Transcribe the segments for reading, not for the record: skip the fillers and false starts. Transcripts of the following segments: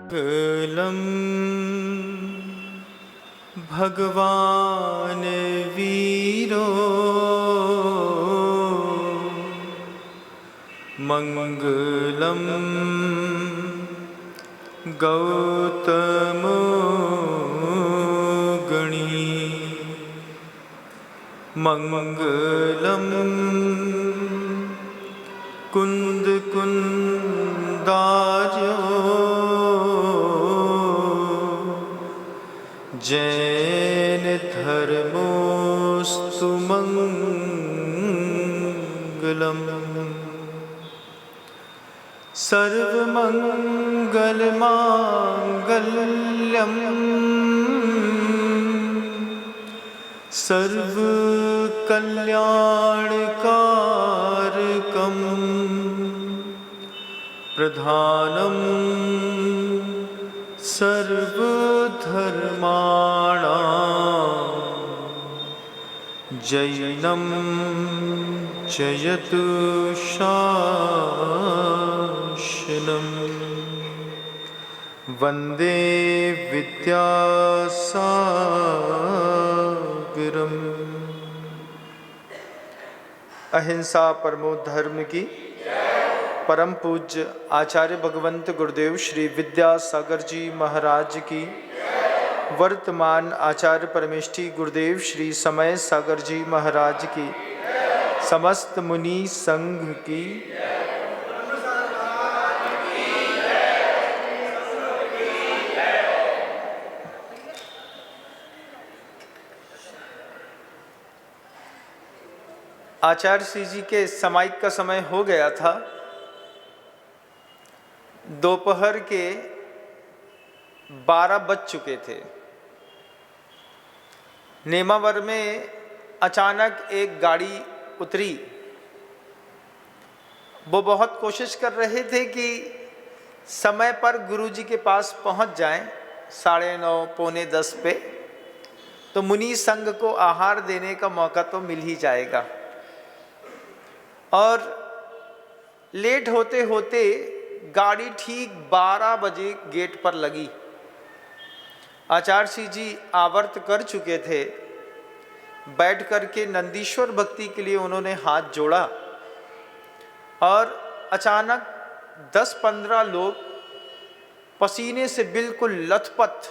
मंगलम भगवान वीरो मंगलम गौतम गणी मंगलम कुंद कुंदार्यो जैन धर्मोस्तु मंगलम सर्वमंगल मांगल्यम सर्वकल्याणकारकम प्रधानम सर्वधर्माणां जैनम जयतु शासनम वंदे विद्यासागरम। अहिंसा परमो धर्म की परम पूज्य आचार्य भगवंत गुरुदेव श्री विद्यासागर जी महाराज की, वर्तमान आचार्य परमेष्ठी गुरुदेव श्री समय सागर जी महाराज की, समस्त मुनि संघ की, आचार्य श्री जी के समाइक का समय हो गया था। दोपहर के 12 बज चुके थे। नेमावर में अचानक एक गाड़ी उतरी। वो बहुत कोशिश कर रहे थे कि समय पर गुरुजी के पास पहुंच जाएं, 9:30 पौने 10 पे, तो मुनि संघ को आहार देने का मौका तो मिल ही जाएगा। और लेट होते होते गाड़ी ठीक 12 बजे गेट पर लगी। आचार्य श्री जी आवर्त कर चुके थे। बैठ करके नंदीश्वर भक्ति के लिए उन्होंने हाथ जोड़ा और अचानक 10-15 लोग पसीने से बिल्कुल लथपथ,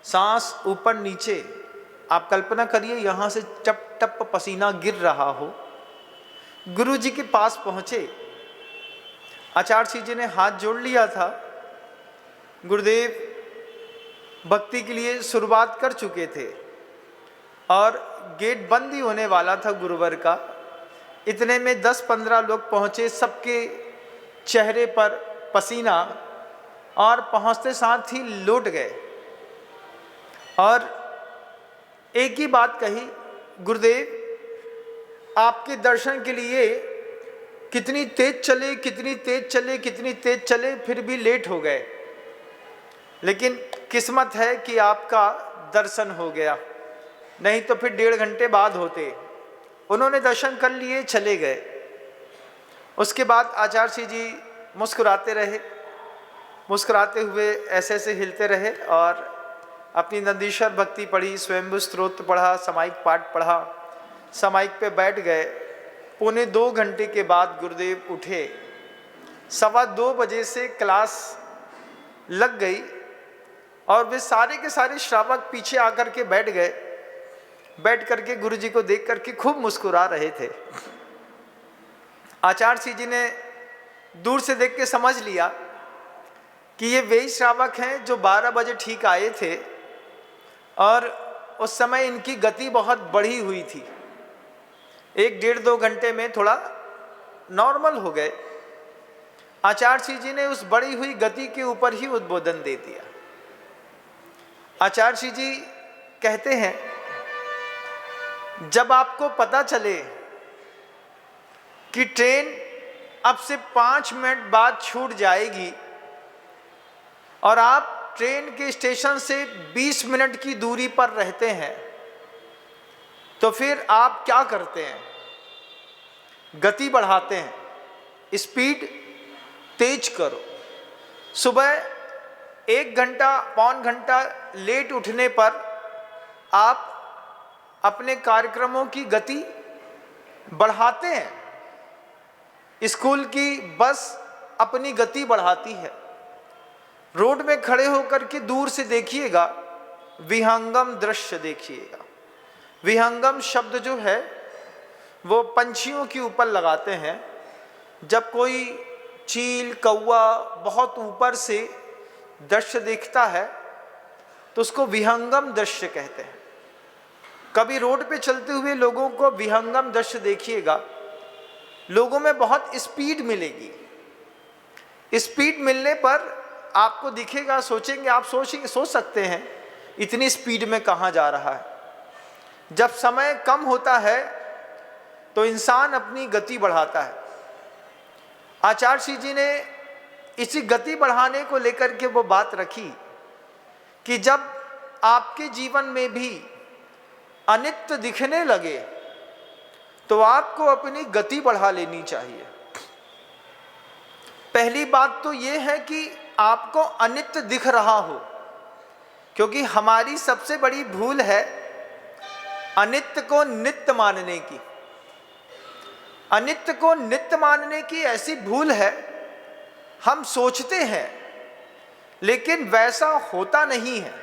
सांस ऊपर नीचे, आप कल्पना करिए यहाँ से टप टप पसीना गिर रहा हो, गुरु जी के पास पहुँचे। आचार्य श्री जी ने हाथ जोड़ लिया था। गुरुदेव भक्ति के लिए शुरुआत कर चुके थे और गेट बंद ही होने वाला था गुरुवर का। इतने में 10-15 लोग पहुँचे, सबके चेहरे पर पसीना, और पहुँचते साथ ही लौट गए और एक ही बात कही, गुरुदेव आपके दर्शन के लिए कितनी तेज चले, कितनी तेज चले, कितनी तेज चले, फिर भी लेट हो गए, लेकिन किस्मत है कि आपका दर्शन हो गया, नहीं तो फिर 1.5 घंटे बाद होते। उन्होंने दर्शन कर लिए, चले गए। उसके बाद आचार्य श्री जी मुस्कुराते रहे, मुस्कुराते हुए ऐसे ऐसे हिलते रहे और अपनी नंदीश्वर भक्ति पढ़ी, स्वयंभू स्तोत्र पढ़ा, समाइक पाठ पढ़ा, समाइक पे बैठ गए। पौने 2 घंटे के बाद गुरुदेव उठे। 2:15 बजे से क्लास लग गई और वे सारे के सारे श्रावक पीछे आकर के बैठ गए। बैठ करके गुरु जी को देख करके खूब मुस्कुरा रहे थे। आचार्य श्री जी ने दूर से देख के समझ लिया कि ये वही श्रावक हैं जो 12 बजे ठीक आए थे और उस समय इनकी गति बहुत बढ़ी हुई थी। 1-1.5-2 घंटे में थोड़ा नॉर्मल हो गए। आचार्य श्री जी ने उस बढ़ी हुई गति के ऊपर ही उद्बोधन दे दिया। आचार्य श्री जी कहते हैं, जब आपको पता चले कि ट्रेन अब से 5 मिनट बाद छूट जाएगी और आप ट्रेन के स्टेशन से 20 मिनट की दूरी पर रहते हैं, तो फिर आप क्या करते हैं? गति बढ़ाते हैं, स्पीड तेज करो। सुबह 1 घंटा पौन घंटा लेट उठने पर आप अपने कार्यक्रमों की गति बढ़ाते हैं। स्कूल की बस अपनी गति बढ़ाती है। रोड में खड़े होकर के दूर से देखिएगा, विहंगम दृश्य देखिएगा। विहंगम शब्द जो है वो पंछियों के ऊपर लगाते हैं। जब कोई चील कौवा बहुत ऊपर से दृश्य देखता है तो उसको विहंगम दृश्य कहते हैं। कभी रोड पे चलते हुए लोगों को विहंगम दृश्य देखिएगा, लोगों में बहुत स्पीड मिलेगी। स्पीड मिलने पर आपको दिखेगा, सोचेंगे, आप सोच सकते हैं इतनी स्पीड में कहाँ जा रहा है। जब समय कम होता है तो इंसान अपनी गति बढ़ाता है। आचार्य श्री जी ने इसी गति बढ़ाने को लेकर के वो बात रखी कि जब आपके जीवन में भी अनित्य दिखने लगे तो आपको अपनी गति बढ़ा लेनी चाहिए। पहली बात तो ये है कि आपको अनित्य दिख रहा हो, क्योंकि हमारी सबसे बड़ी भूल है अनित्य को नित्य मानने की। अनित्य को नित्य मानने की ऐसी भूल है, हम सोचते हैं लेकिन वैसा होता नहीं है।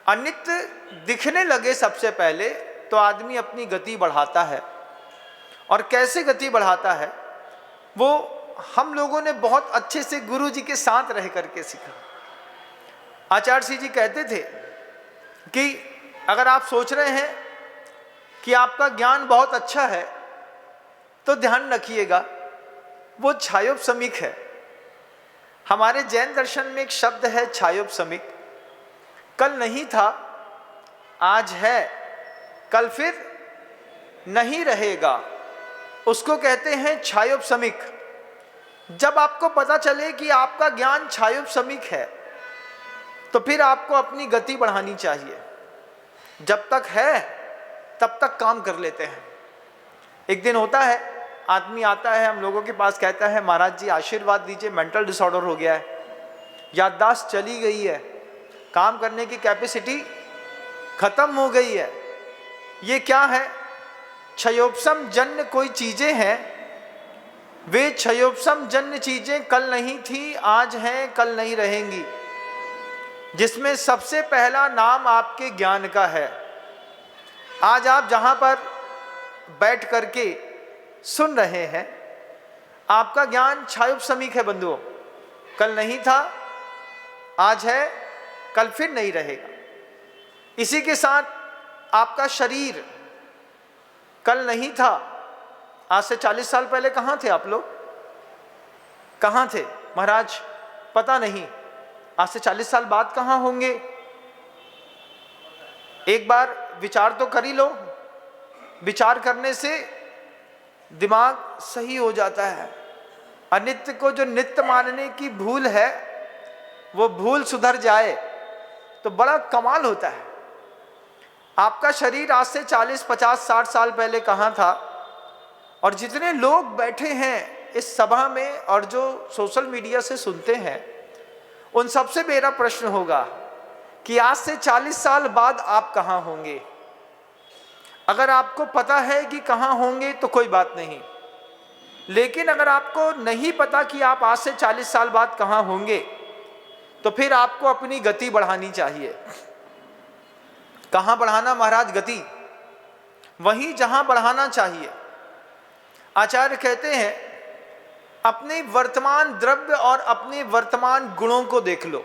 अनित्य दिखने लगे सबसे पहले तो आदमी अपनी गति बढ़ाता है। और कैसे गति बढ़ाता है वो हम लोगों ने बहुत अच्छे से गुरु जी के साथ रह करके सीखा। आचार्य श्री जी कहते थे कि अगर आप सोच रहे हैं कि आपका ज्ञान बहुत अच्छा है तो ध्यान रखिएगा वो छायोपसमिक है। हमारे जैन दर्शन में एक शब्द है छायोपसमिक। कल नहीं था, आज है, कल फिर नहीं रहेगा, उसको कहते हैं छायोपसमिक। जब आपको पता चले कि आपका ज्ञान छायोपसमिक है तो फिर आपको अपनी गति बढ़ानी चाहिए। जब तक है तब तक काम कर लेते हैं। एक दिन होता है, आदमी आता है हम लोगों के पास, कहता है महाराज जी आशीर्वाद दीजिए, मेंटल डिसऑर्डर हो गया है, याददाश्त चली गई है, काम करने की कैपेसिटी खत्म हो गई है। ये क्या है? क्षयोपसम जन्य कोई चीजें हैं। वे क्षयोपसम जन्य चीजें कल नहीं थी, आज हैं, कल नहीं रहेंगी। जिसमें सबसे पहला नाम आपके ज्ञान का है। आज आप जहां पर बैठ करके सुन रहे हैं, आपका ज्ञान छायोपसमिक है बंधुओं। कल नहीं था, आज है, कल फिर नहीं रहेगा। इसी के साथ आपका शरीर कल नहीं था, आज से 40 साल पहले कहाँ थे आप लोग? कहाँ थे महाराज? पता नहीं। आज से 40 साल बाद कहाँ होंगे? एक बार विचार तो कर ही लो। विचार करने से दिमाग सही हो जाता है। अनित्य को जो नित्य मानने की भूल है वो भूल सुधर जाए तो बड़ा कमाल होता है। आपका शरीर आज से 40, 50, 60 साल पहले कहाँ था? और जितने लोग बैठे हैं इस सभा में और जो सोशल मीडिया से सुनते हैं, उन सबसे मेरा प्रश्न होगा कि आज से 40 साल बाद आप कहाँ होंगे? अगर आपको पता है कि कहाँ होंगे तो कोई बात नहीं, लेकिन अगर आपको नहीं पता कि आप आज से 40 साल बाद कहाँ होंगे तो फिर आपको अपनी गति बढ़ानी चाहिए। कहाँ बढ़ाना महाराज? गति वहीं जहां बढ़ाना चाहिए। आचार्य कहते हैं अपने वर्तमान द्रव्य और अपने वर्तमान गुणों को देख लो,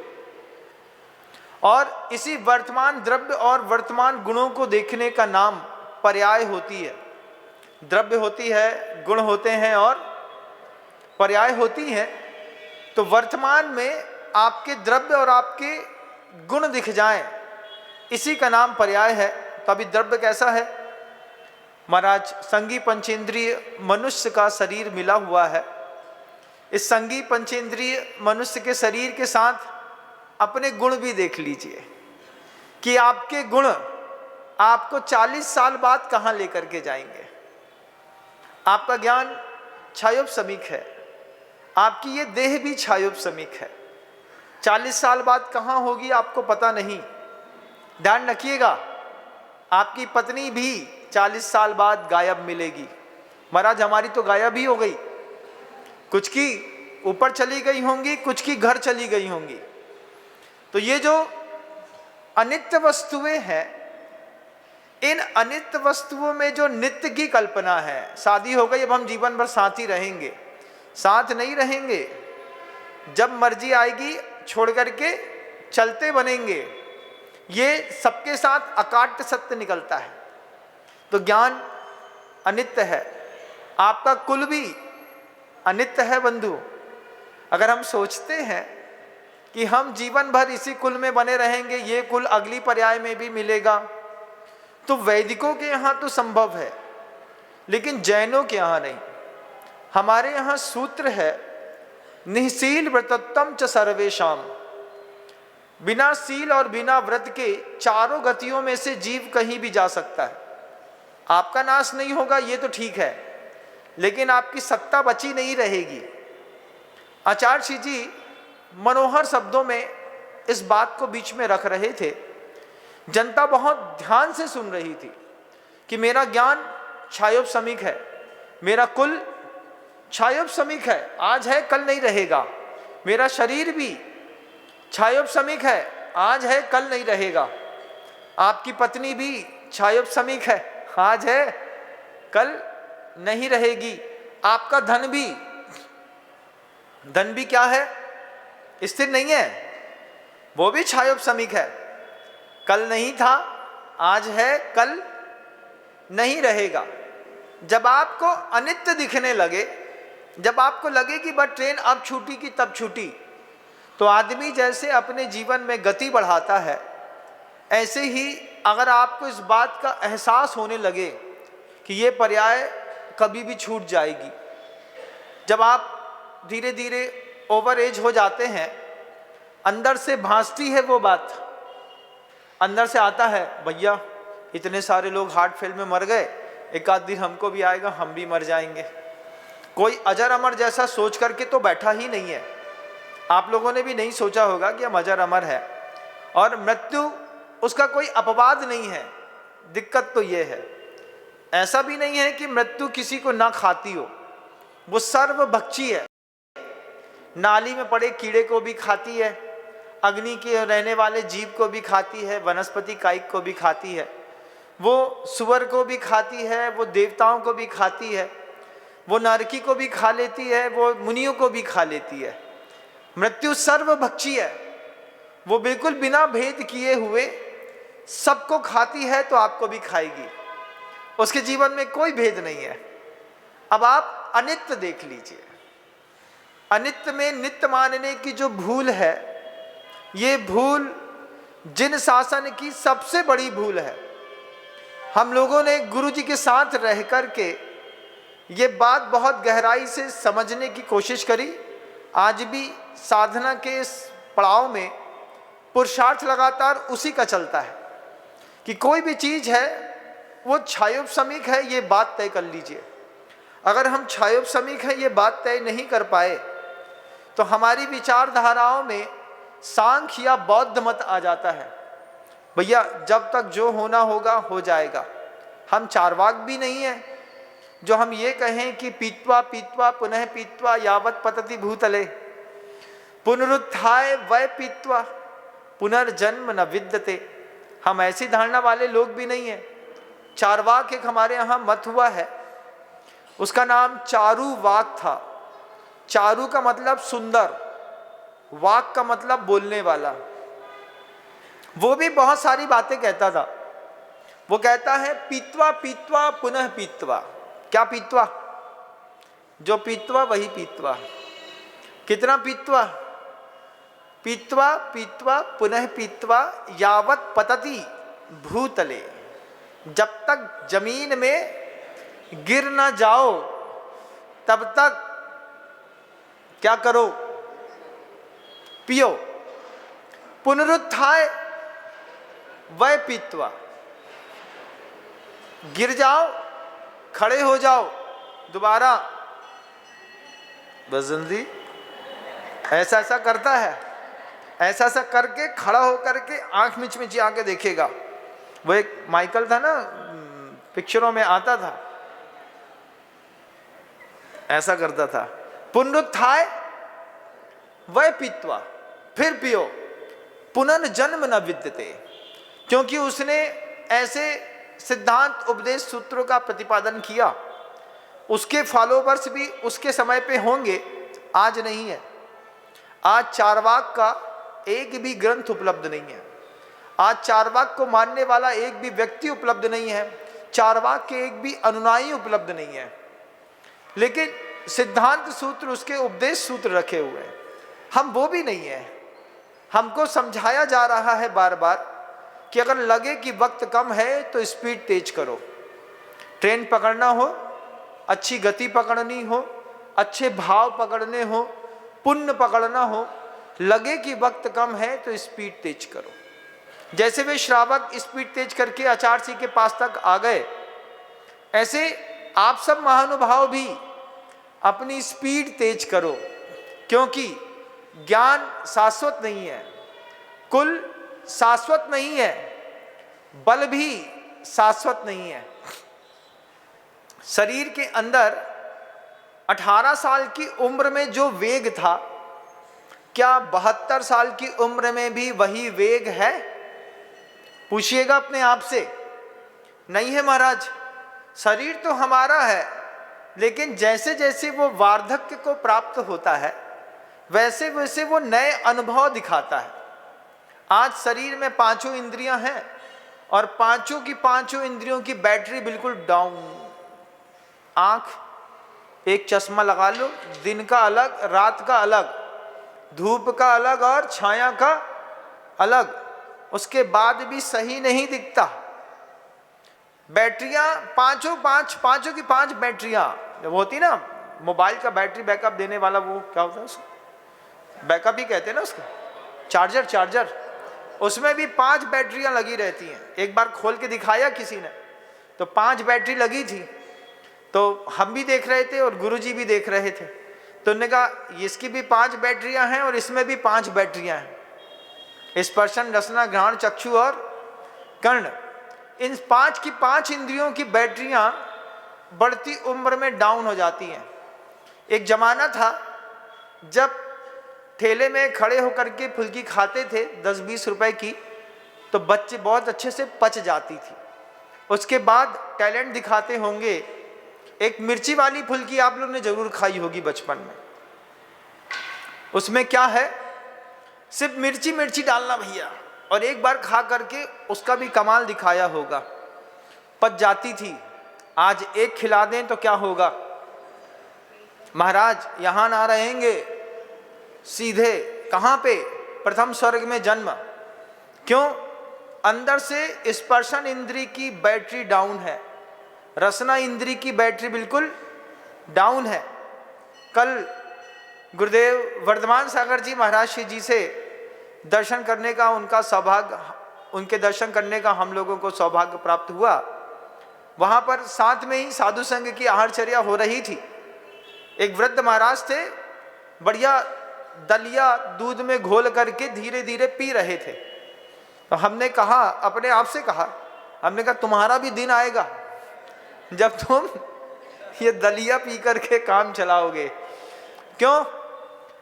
और इसी वर्तमान द्रव्य और वर्तमान गुणों को देखने का नाम पर्याय होती है। द्रव्य होती है, गुण होते हैं और पर्याय होती है। तो वर्तमान में आपके द्रव्य और आपके गुण दिख जाएं, इसी का नाम पर्याय है। तो अभी द्रव्य कैसा है महाराज? संगी पंचेंद्रिय मनुष्य का शरीर मिला हुआ है। इस संगी पंचेंद्रिय मनुष्य के शरीर के साथ अपने गुण भी देख लीजिए कि आपके गुण आपको 40 साल बाद कहाँ लेकर के जाएंगे। आपका ज्ञान क्षयोपशमिक है, आपकी ये देह भी क्षयोपशमिक है। 40 साल बाद कहाँ होगी आपको पता नहीं। ध्यान रखिएगा, आपकी पत्नी भी 40 साल बाद गायब मिलेगी। महाराज हमारी तो गायब ही हो गई, कुछ की ऊपर चली गई होंगी, कुछ की घर चली गई होंगी। तो ये जो अनित्य वस्तुएं हैं, इन अनित्य वस्तुओं में जो नित्य की कल्पना है, शादी हो गई अब हम जीवन भर साथ ही रहेंगे, साथ नहीं रहेंगे, जब मर्जी आएगी छोड़ करके चलते बनेंगे, ये सबके साथ अकाट्य सत्य निकलता है। तो ज्ञान अनित्य है, आपका कुल भी अनित्य है बंधु। अगर हम सोचते हैं कि हम जीवन भर इसी कुल में बने रहेंगे, ये कुल अगली पर्याय में भी मिलेगा, तो वैदिकों के यहाँ तो संभव है, लेकिन जैनों के यहाँ नहीं। हमारे यहाँ सूत्र है, निःशील व्रतत्वम च सर्वेषाम। बिना सील और बिना व्रत के चारों गतियों में से जीव कहीं भी जा सकता है। आपका नाश नहीं होगा ये तो ठीक है, लेकिन आपकी सत्ता बची नहीं रहेगी। आचार्य जी मनोहर शब्दों में इस बात को बीच में रख रहे थे। जनता बहुत ध्यान से सुन रही थी कि मेरा ज्ञान क्षयोपशमिक है, मेरा कुल क्षयोपशमिक है, आज है कल नहीं रहेगा। मेरा शरीर भी क्षयोपशमिक है, आज है कल नहीं रहेगा। आपकी पत्नी भी क्षयोपशमिक है, आज है कल नहीं रहेगी। आपका धन भी क्या है, स्थिर नहीं है, वो भी क्षयोपशमिक है। कल नहीं था, आज है कल नहीं रहेगा। जब आपको अनित्य दिखने लगे, जब आपको लगे कि बस ट्रेन अब छूटी की तब छूटी, तो आदमी जैसे अपने जीवन में गति बढ़ाता है, ऐसे ही अगर आपको इस बात का एहसास होने लगे कि ये पर्याय कभी भी छूट जाएगी, जब आप धीरे धीरे ओवर एज हो जाते हैं, अंदर से भासती है वो बात, अंदर से आता है, भैया इतने सारे लोग हार्ट फेल में मर गए, एक आध दिन हमको भी आएगा, हम भी मर जाएंगे। कोई अजर अमर जैसा सोच करके तो बैठा ही नहीं है। आप लोगों ने भी नहीं सोचा होगा कि हम अजर अमर है, और मृत्यु उसका कोई अपवाद नहीं है। दिक्कत तो ये है, ऐसा भी नहीं है कि मृत्यु किसी को ना खाती हो, वो सर्वभक्षी है। नाली में पड़े कीड़े को भी खाती है, अग्नि के रहने वाले जीव को भी खाती है, वनस्पति कायिक को भी खाती है, वो सुअर को भी खाती है, वो देवताओं को भी खाती है, वो नरकी को भी खा लेती है, वो मुनियों को भी खा लेती है। मृत्यु सर्वभक्षी है, वो बिल्कुल बिना भेद किए हुए सबको खाती है, तो आपको भी खाएगी। उसके जीवन में कोई भेद नहीं है। अब आप अनित्य देख लीजिए, अनित्य में नित्य मानने की जो भूल है, ये भूल जिन शासन की सबसे बड़ी भूल है। हम लोगों ने गुरु जी के साथ रह कर के ये बात बहुत गहराई से समझने की कोशिश करी। आज भी साधना के इस पड़ाव में पुरुषार्थ लगातार उसी का चलता है कि कोई भी चीज़ है वो क्षयोपशमिक है, ये बात तय कर लीजिए। अगर हम क्षयोपशमिक है ये बात तय नहीं कर पाए, तो हमारी विचारधाराओं में सांख्य या बौद्ध मत आ जाता है। भैया जब तक जो होना होगा हो जाएगा। हम चार्वाक भी नहीं है जो हम ये कहें कि पीत्वा पीत्वा पुनः पीत्वा यावत पतति भूतले, पुनरुत्थाय वै पीत्वा पुनर्जन्म न विद्यते। हम ऐसी धारणा वाले लोग भी नहीं है। चार्वाक एक हमारे यहाँ मत हुआ है, उसका नाम चारु वाक था। चारु का मतलब सुंदर, वाक का मतलब बोलने वाला। वो भी बहुत सारी बातें कहता था। वो कहता है पीत्वा पीत्वा पुनः पीत्वा। क्या पीत्वा? जो पीत्वा वही पीत्वा। कितना पीत्वा? पीत्वा पीत्वा पुनः पीत्वा यावत पतति भूतले। जब तक जमीन में गिर ना जाओ तब तक क्या करो? पियो। पुनरुत्थाय वै पीत्वा। गिर जाओ, खड़े हो जाओ, दोबारा, बस जल्दी, ऐसा ऐसा करता है, ऐसा ऐसा करके खड़ा होकर के आंख मिच मिची आके देखेगा। वो एक माइकल था ना, पिक्चरों में आता था, ऐसा करता था। पुनरुत्थाय वह पीत्वा, फिर पियो, पुनर्जन्म न विद्यते। क्योंकि उसने ऐसे सिद्धांत उपदेश सूत्रों का प्रतिपादन किया। उसके फॉलोवर्स भी उसके समय पे होंगे, आज नहीं है। आज चारवाक का एक भी ग्रंथ उपलब्ध नहीं है। आज चारवाक को मानने वाला एक भी व्यक्ति उपलब्ध नहीं है। चारवाक के एक भी अनुयायी उपलब्ध नहीं है। लेकिन सिद्धांत सूत्र, उसके उपदेश सूत्र रखे हुए हैं। हम वो भी नहीं है। हमको समझाया जा रहा है बार बार कि अगर लगे कि वक्त कम है तो स्पीड तेज करो। ट्रेन पकड़ना हो, अच्छी गति पकड़नी हो, अच्छे भाव पकड़ने हो, पुण्य पकड़ना हो, लगे कि वक्त कम है तो स्पीड तेज करो। जैसे वे श्रावक स्पीड तेज करके आचार्य जी के पास तक आ गए, ऐसे आप सब महानुभाव भी अपनी स्पीड तेज करो। क्योंकि ज्ञान शाश्वत नहीं है, कुल शाश्वत नहीं है, बल भी शाश्वत नहीं है। शरीर के अंदर 18 साल की उम्र में जो वेग था, क्या 72 साल की उम्र में भी वही वेग है? पूछिएगा अपने आप से। नहीं है महाराज। शरीर तो हमारा है, लेकिन जैसे जैसे वो वार्धक्य को प्राप्त होता है, वैसे वैसे वो नए अनुभव दिखाता है। आज शरीर में पांचों इंद्रियां हैं और पांचों की पांचों इंद्रियों की बैटरी बिल्कुल डाउन। आंख, एक चश्मा लगा लो, दिन का अलग, रात का अलग, धूप का अलग और छाया का अलग, उसके बाद भी सही नहीं दिखता। बैटरियां पांचों की पांच बैटरियां, जब होती ना मोबाइल का बैटरी बैकअप देने वाला, वो क्या होता है उसको, बैकअप ही कहते हैं ना उसको, चार्जर, उसमें भी 5 बैटरियां लगी रहती हैं। एक बार खोल के दिखाया किसी ने, तो 5 बैटरी लगी थी। तो हम भी देख रहे थे और गुरुजी भी देख रहे थे। तो उन्होंने कहा इसकी भी 5 बैटरियां हैं और इसमें भी 5 बैटरियां हैं। स्पर्शन, रसना, घ्राण, चक्षु और कर्ण, इन 5 की 5 इंद्रियों की बैटरियां बढ़ती उम्र में डाउन हो जाती हैं। एक जमाना था जब ठेले में खड़े होकर के फुल्की खाते थे 10-20 रुपए की, तो बच्चे बहुत अच्छे से पच जाती थी। उसके बाद टैलेंट दिखाते होंगे। एक मिर्ची वाली फुल्की आप लोग ने जरूर खाई होगी बचपन में। उसमें क्या है, सिर्फ मिर्ची डालना भैया, और एक बार खा करके उसका भी कमाल दिखाया होगा, पच जाती थी। आज एक खिला दें तो क्या होगा महाराज, यहां ना रहेंगे, सीधे कहां पे, प्रथम स्वर्ग में जन्म। क्यों? अंदर से स्पर्शन इंद्री की बैटरी डाउन है, रसना इंद्री की बैटरी बिल्कुल डाउन है। कल गुरुदेव वर्धमान सागर जी महाराज श्री जी से दर्शन करने का उनका सौभाग्य, उनके दर्शन करने का हम लोगों को सौभाग्य प्राप्त हुआ। वहाँ पर साथ में ही साधु संघ की आहारचर्या हो रही थी। एक वृद्ध महाराज थे, बढ़िया दलिया दूध में घोल करके धीरे धीरे पी रहे थे। तो हमने कहा, अपने आप से कहा, हमने कहा तुम्हारा भी दिन आएगा जब तुम ये दलिया पी करके काम चलाओगे। क्यों?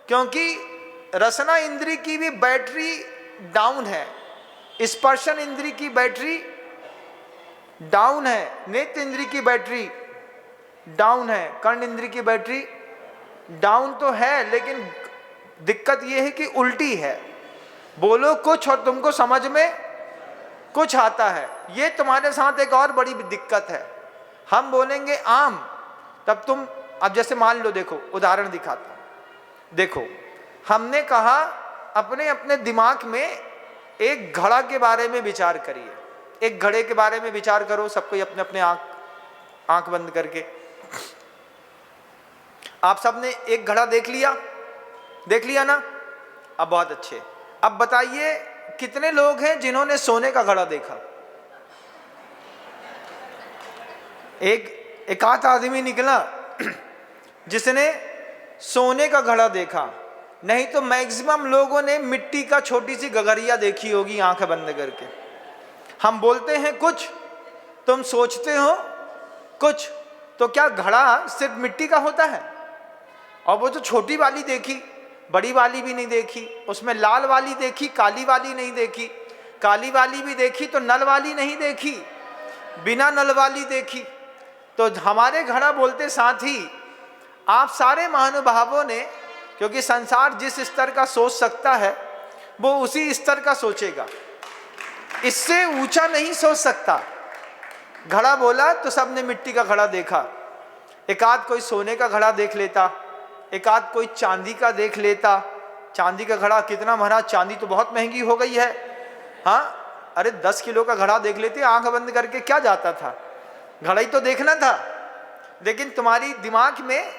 क्योंकि रसना इंद्री की भी बैटरी डाउन है, स्पर्शन इंद्री की बैटरी डाउन है, नेत्र इंद्री की बैटरी डाउन है, कर्ण इंद्री की बैटरी डाउन तो है, लेकिन दिक्कत यह है कि उल्टी है। बोलो कुछ और तुमको समझ में कुछ आता है। ये तुम्हारे साथ एक और बड़ी दिक्कत है। हम बोलेंगे आम, तब तुम, अब जैसे मान लो, देखो उदाहरण दिखाता हूं। देखो, हमने कहा अपने अपने दिमाग में एक घड़ा के बारे में विचार करिए। एक घड़े के बारे में विचार करो, सबको अपने अपने आंख बंद करके। आप सबने एक घड़ा देख लिया ना? अब बहुत अच्छे। अब बताइए कितने लोग हैं जिन्होंने सोने का घड़ा देखा? एक आध आदमी निकला जिसने सोने का घड़ा देखा, नहीं तो मैक्सिमम लोगों ने मिट्टी का छोटी सी गगरिया देखी होगी आंखें बंद करके। हम बोलते हैं कुछ, तुम सोचते हो कुछ, तो क्या घड़ा सिर्फ मिट्टी का होता है? और वो जो छोटी वाली देखी, बड़ी वाली भी नहीं देखी, उसमें लाल वाली देखी, काली वाली नहीं देखी, काली वाली भी देखी तो नल वाली नहीं देखी, बिना नल वाली देखी। तो हमारे घड़ा बोलते साथ ही आप सारे महानुभावों ने, क्योंकि संसार जिस स्तर का सोच सकता है वो उसी स्तर का सोचेगा, इससे ऊंचा नहीं सोच सकता। घड़ा बोला तो सबने मिट्टी का घड़ा देखा, एक आध कोई सोने का घड़ा देख लेता, एक आध कोई चांदी का देख लेता। चांदी का घड़ा कितना महाराज, चांदी तो बहुत महंगी हो गई है। हाँ, अरे 10 किलो का घड़ा देख लेते, आंख बंद करके क्या जाता था, घड़ा ही तो देखना था। लेकिन तुम्हारी दिमाग में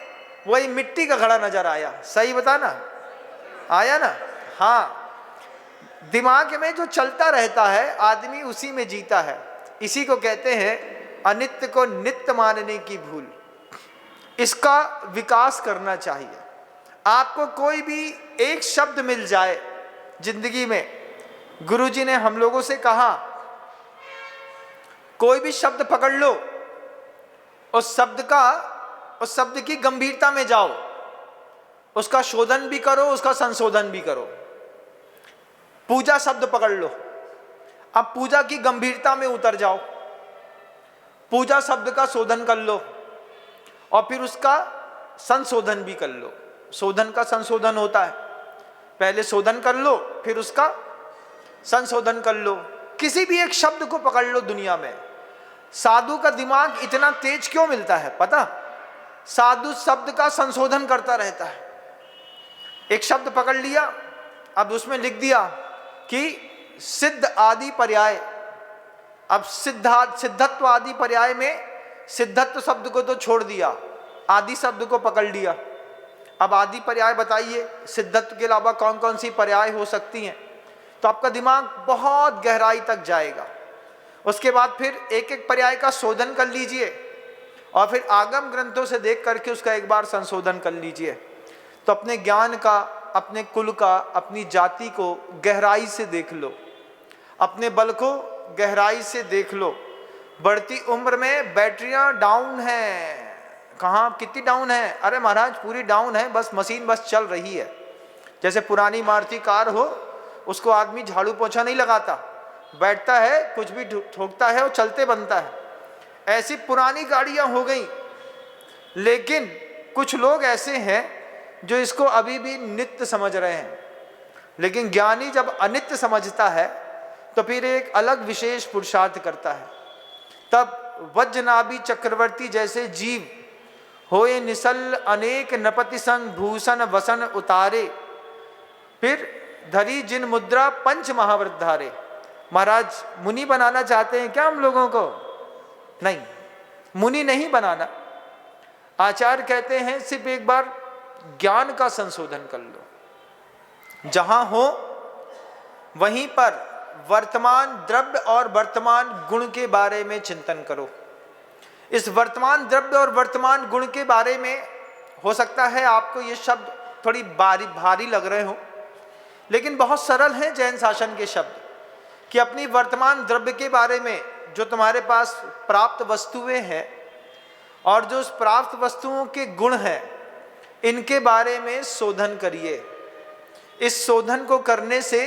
वही मिट्टी का घड़ा नजर आया, सही बताना, आया ना? हाँ, दिमाग में जो चलता रहता है आदमी उसी में जीता है। इसी को कहते हैं अनित्य को नित्य मानने की भूल। इसका विकास करना चाहिए। आपको कोई भी एक शब्द मिल जाए जिंदगी में, गुरुजी ने हम लोगों से कहा कोई भी शब्द पकड़ लो, उस शब्द की गंभीरता में जाओ, उसका शोधन भी करो, उसका संशोधन भी करो। पूजा शब्द पकड़ लो, अब पूजा की गंभीरता में उतर जाओ, पूजा शब्द का शोधन कर लो और फिर उसका संशोधन भी कर लो। शोधन का संशोधन होता है, पहले शोधन कर लो फिर उसका संशोधन कर लो। किसी भी एक शब्द को पकड़ लो दुनिया में। साधु का दिमाग इतना तेज क्यों मिलता है पता? साधु शब्द का संशोधन करता रहता है। एक शब्द पकड़ लिया, अब उसमें लिख दिया कि सिद्ध आदि पर्याय। अब सिद्धत्व आदि पर्याय में सिद्धत्व शब्द को तो छोड़ दिया, आदि शब्द को पकड़ लिया। अब आदि पर्याय बताइए, सिद्धत्व के अलावा कौन कौन सी पर्याय हो सकती हैं? तो आपका दिमाग बहुत गहराई तक जाएगा। उसके बाद फिर एक एक पर्याय का शोधन कर लीजिए और फिर आगम ग्रंथों से देख करके उसका एक बार संशोधन कर लीजिए। तो अपने ज्ञान का, अपने कुल का, अपनी जाति को गहराई से देख लो, अपने बल को गहराई से देख लो। बढ़ती उम्र में बैटरियां डाउन हैं। कहाँ, कितनी डाउन है? अरे महाराज पूरी डाउन है, बस मशीन बस चल रही है। जैसे पुरानी मारुति कार हो, उसको आदमी झाड़ू पोछा नहीं लगाता, बैठता है, कुछ भी ठोकता है और चलते बनता है। ऐसी पुरानी गाड़ियां हो गई। लेकिन कुछ लोग ऐसे हैं जो इसको अभी भी नित्य समझ रहे हैं। लेकिन ज्ञानी जब अनित्य समझता है तो फिर एक अलग विशेष पुरुषार्थ करता है। तब वज्रनाभि चक्रवर्ती जैसे जीव होए निसल अनेक नपति संग भूषण वसन उतारे, फिर धरी जिन मुद्रा पंच महाव्रत धारे। महाराज मुनि बनाना चाहते हैं क्या हम लोगों को? नहीं, मुनि नहीं बनाना। आचार्य कहते हैं सिर्फ एक बार ज्ञान का संशोधन कर लो। जहां हो वहीं पर वर्तमान द्रव्य और वर्तमान गुण के बारे में चिंतन करो। इस वर्तमान द्रव्य और वर्तमान गुण के बारे में हो सकता है आपको ये शब्द थोड़ी भारी लग रहे हो, लेकिन बहुत सरल है जैन शासन के शब्द कि अपनी वर्तमान द्रव्य के बारे में, जो तुम्हारे पास प्राप्त वस्तुएं हैं और जो उस प्राप्त वस्तुओं के गुण हैं, इनके बारे में शोधन करिए। इस शोधन को करने से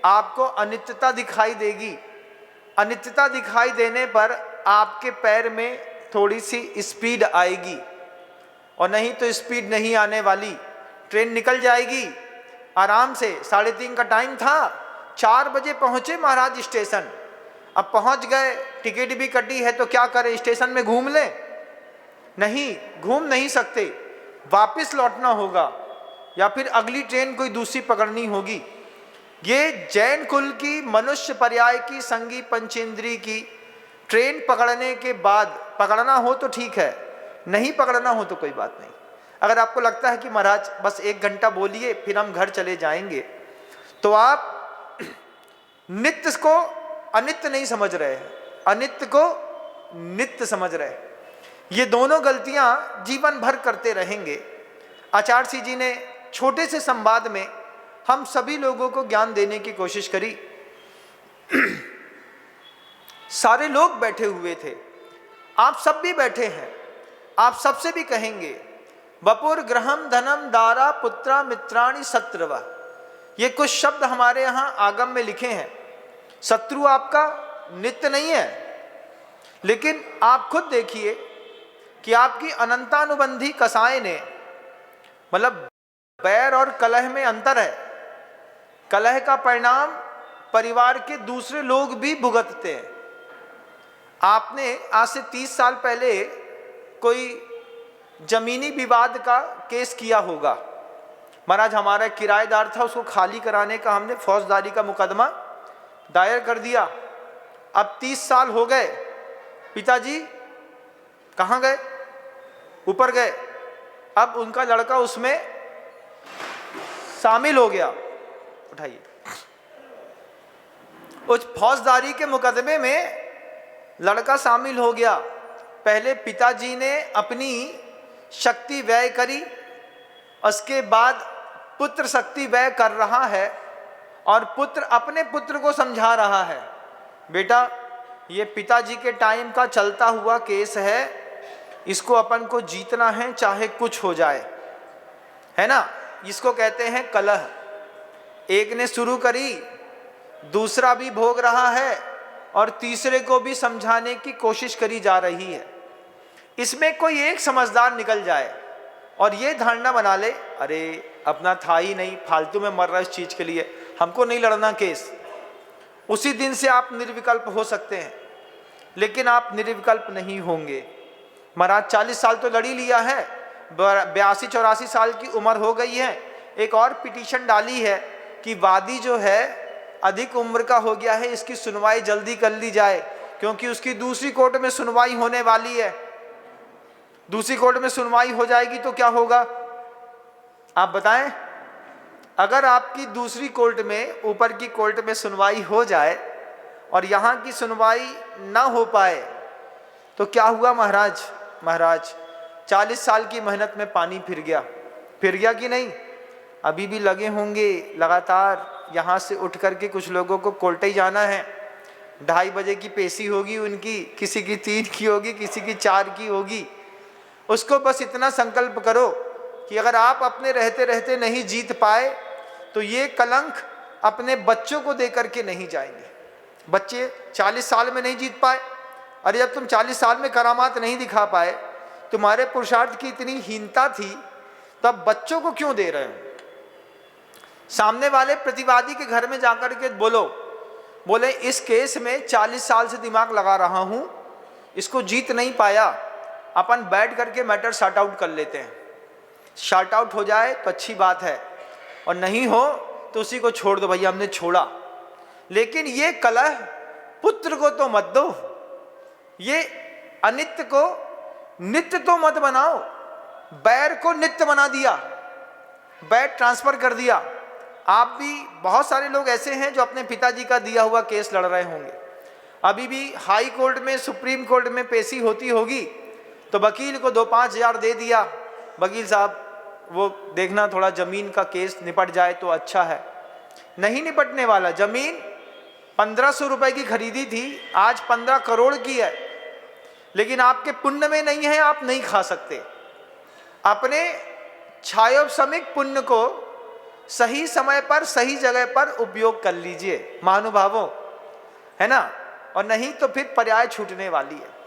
आपको अनित्यता दिखाई देगी। अनित्यता दिखाई देने पर आपके पैर में थोड़ी सी स्पीड आएगी, और नहीं तो स्पीड नहीं आने वाली। ट्रेन निकल जाएगी आराम से। 3:30 का टाइम था, 4 बजे पहुंचे महाराज स्टेशन। अब पहुंच गए, टिकट भी कटी है, तो क्या करें, स्टेशन में घूम लें? नहीं, घूम नहीं सकते, वापस लौटना होगा या फिर अगली ट्रेन कोई दूसरी पकड़नी होगी। ये जैन कुल की, मनुष्य पर्याय की, संगी पंचेंद्री की ट्रेन पकड़ने के बाद, पकड़ना हो तो ठीक है, नहीं पकड़ना हो तो कोई बात नहीं। अगर आपको लगता है कि महाराज बस 1 घंटा बोलिए फिर हम घर चले जाएंगे, तो आप नित्य को अनित्य नहीं समझ रहे हैं, अनित्य को नित्य समझ रहे हैं। ये दोनों गलतियां जीवन भर करते रहेंगे। आचार्य जी ने छोटे से संवाद में हम सभी लोगों को ज्ञान देने की कोशिश करी। सारे लोग बैठे हुए थे, आप सब भी बैठे हैं, आप सबसे भी कहेंगे वपुर ग्रहम धनम दारा पुत्रा मित्राणि शत्रुवा। ये कुछ शब्द हमारे यहाँ आगम में लिखे हैं। शत्रु आपका नित्य नहीं है, लेकिन आप खुद देखिए कि आपकी अनंतानुबंधी कसाय ने, मतलब बैर और कलह में अंतर है। कलह का परिणाम परिवार के दूसरे लोग भी भुगतते हैं। आपने आज से 30 साल पहले कोई जमीनी विवाद का केस किया होगा। महाराज हमारा किराएदार था, उसको खाली कराने का हमने फौजदारी का मुकदमा दायर कर दिया। अब 30 साल हो गए, पिताजी कहाँ गए? ऊपर गए। अब उनका लड़का उसमें शामिल हो गया। उठाइए, उस फौजदारी के मुकदमे में लड़का शामिल हो गया। पहले पिताजी ने अपनी शक्ति व्यय करी, उसके बाद पुत्र शक्ति व्यय कर रहा है और पुत्र अपने पुत्र को समझा रहा है, बेटा ये पिताजी के टाइम का चलता हुआ केस है, इसको अपन को जीतना है चाहे कुछ हो जाए, है ना। इसको कहते हैं कलह। एक ने शुरू करी, दूसरा भी भोग रहा है और तीसरे को भी समझाने की कोशिश करी जा रही है। इसमें कोई एक समझदार निकल जाए और ये धारणा बना ले, अरे अपना था ही नहीं, फालतू में मर रहा है इस चीज के लिए, हमको नहीं लड़ना केस। उसी दिन से आप निर्विकल्प हो सकते हैं, लेकिन आप निर्विकल्प नहीं होंगे। महाराज 40 साल तो लड़ ही लिया है, 82-84 साल की उम्र हो गई है। एक और पिटीशन डाली है कि वादी जो है अधिक उम्र का हो गया है, इसकी सुनवाई जल्दी कर ली जाए, क्योंकि उसकी दूसरी कोर्ट में सुनवाई होने वाली है। दूसरी कोर्ट में सुनवाई हो जाएगी तो क्या होगा आप बताएं? अगर आपकी दूसरी कोर्ट में, ऊपर की कोर्ट में सुनवाई हो जाए और यहाँ की सुनवाई ना हो पाए तो क्या हुआ महाराज? महाराज 40 साल की मेहनत में पानी फिर गया कि नहीं? अभी भी लगे होंगे लगातार। यहाँ से उठ करके कुछ लोगों को कोर्ट ही जाना है, 2:30 बजे की पेशी होगी उनकी, किसी की 3 की होगी, किसी की 4 की होगी। उसको बस इतना संकल्प करो कि अगर आप अपने रहते रहते नहीं जीत पाए तो ये कलंक अपने बच्चों को दे करके नहीं जाएंगे। बच्चे 40 साल में नहीं जीत पाए, अरे जब तुम 40 साल में करामात नहीं दिखा पाए, तुम्हारे पुरुषार्थ की इतनी हीनता थी, तब बच्चों को क्यों दे रहे हो? सामने वाले प्रतिवादी के घर में जाकर के बोले इस केस में 40 साल से दिमाग लगा रहा हूं, इसको जीत नहीं पाया, अपन बैठ करके मैटर सॉर्ट आउट कर लेते हैं। सॉर्ट आउट हो जाए तो अच्छी बात है, और नहीं हो तो उसी को छोड़ दो, भैया हमने छोड़ा। लेकिन ये कलह पुत्र को तो मत दो, ये अनित्य को नित्य तो मत बनाओ। बैर को नित्य बना दिया, बैर ट्रांसफर कर दिया। आप भी, बहुत सारे लोग ऐसे हैं जो अपने पिताजी का दिया हुआ केस लड़ रहे होंगे। अभी भी हाई कोर्ट में, सुप्रीम कोर्ट में पेशी होती होगी तो वकील को 2-5 हज़ार दे दिया, वकील साहब वो देखना थोड़ा ज़मीन का केस निपट जाए तो अच्छा है। नहीं निपटने वाला। ज़मीन 1500 रुपए की खरीदी थी, आज 15 करोड़ की है, लेकिन आपके पुण्य में नहीं है, आप नहीं खा सकते। अपने छायोपशमिक पुण्य को सही समय पर सही जगह पर उपयोग कर लीजिए महानुभावों, है ना, और नहीं तो फिर पर्याय छूटने वाली है।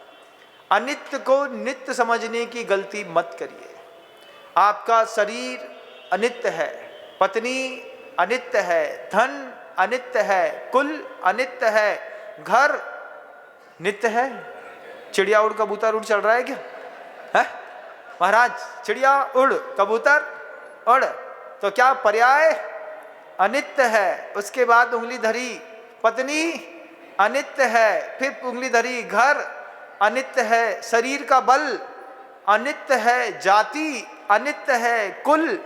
अनित्य को नित्य समझने की गलती मत करिए। आपका शरीर अनित्य है, पत्नी अनित्य है, धन अनित्य है, कुल अनित्य है, घर नित्य है। चिड़िया उड़ कबूतर उड़ चल रहा है क्या है महाराज? चिड़िया उड़ कबूतर उड़, तो क्या पर्याय अनित्य है। उसके बाद उंगली धरी पत्नी अनित्य है, फिर उंगली धरी घर अनित्य है, शरीर का बल अनित्य है, जाति अनित्य है, कुल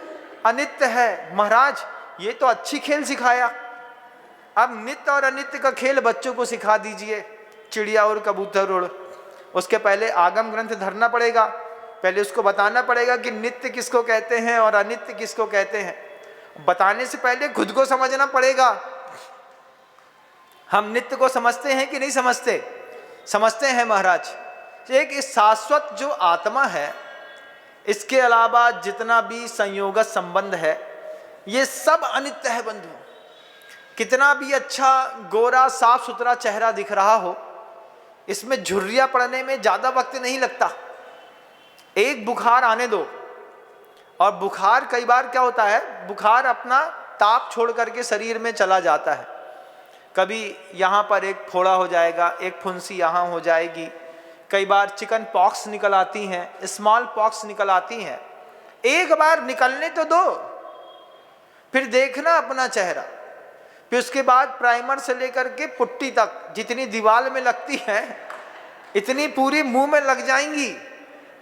अनित्य है। महाराज ये तो अच्छी खेल सिखाया, अब नित्य और अनित्य का खेल बच्चों को सिखा दीजिए। चिड़िया और कबूतर उड़, उसके पहले आगम ग्रंथ धरना पड़ेगा, पहले उसको बताना पड़ेगा कि नित्य किसको कहते हैं और अनित्य किसको कहते हैं। बताने से पहले खुद को समझना पड़ेगा। हम नित्य को समझते हैं कि नहीं समझते? समझते हैं महाराज। एक इस शाश्वत जो आत्मा है, इसके अलावा जितना भी संयोगत संबंध है, ये सब अनित्य है बंधु। कितना भी अच्छा गोरा साफ सुथरा चेहरा दिख रहा हो, इसमें झुर्रियां पड़ने में ज्यादा वक्त नहीं लगता। एक बुखार आने दो, और बुखार कई बार क्या होता है, बुखार अपना ताप छोड़ करके शरीर में चला जाता है। कभी यहाँ पर एक फोड़ा हो जाएगा, एक फुंसी यहाँ हो जाएगी, कई बार चिकन पॉक्स निकल आती हैं, स्मॉल पॉक्स निकल आती हैं। एक बार निकलने तो दो, फिर देखना अपना चेहरा। फिर उसके बाद प्राइमर से लेकर के पुट्टी तक जितनी दीवार में लगती है, इतनी पूरी मुंह में लग जाएंगी।